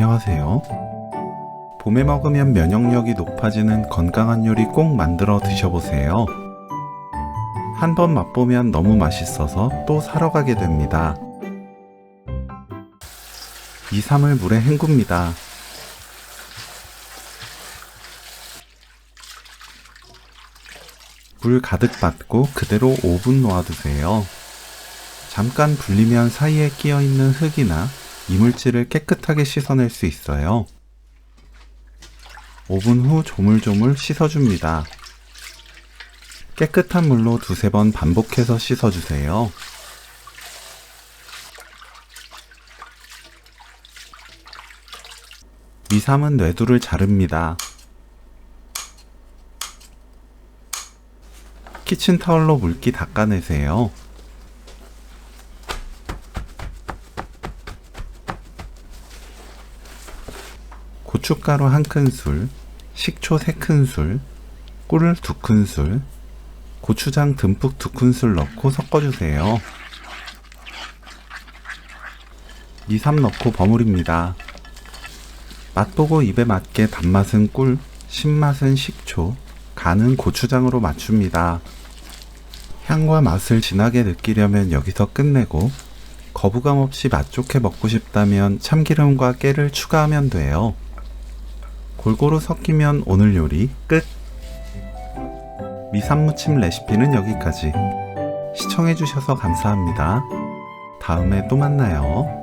안녕하세요. 봄에 먹으면 면역력이 높아지는 건강한 요리 꼭 만들어 드셔보세요. 한번 맛보면 너무 맛있어서 또 사러 가게 됩니다. 2, 3을 물에 헹굽니다. 물 가득 받고 그대로 5분 놓아두세요. 잠깐 불리면 사이에 끼어있는 흙이나 이물질을 깨끗하게 씻어낼 수 있어요. 5분 후 조물조물 씻어줍니다. 깨끗한 물로 두세 번 반복해서 씻어주세요. 미삼은 뇌두를 자릅니다. 키친타올로 물기 닦아내세요. 고춧가루 1큰술, 식초 3큰술, 꿀 2큰술, 고추장 듬뿍 2큰술 넣고 섞어주세요. 미삼 넣고 버무립니다. 맛보고 입에 맞게 단맛은 꿀, 신맛은 식초, 간은 고추장으로 맞춥니다. 향과 맛을 진하게 느끼려면 여기서 끝내고 거부감 없이 맛 좋게 먹고 싶다면 참기름과 깨를 추가하면 돼요. 골고루 섞이면 오늘 요리 끝! 미삼무침 레시피는 여기까지. 시청해주셔서 감사합니다. 다음에 또 만나요.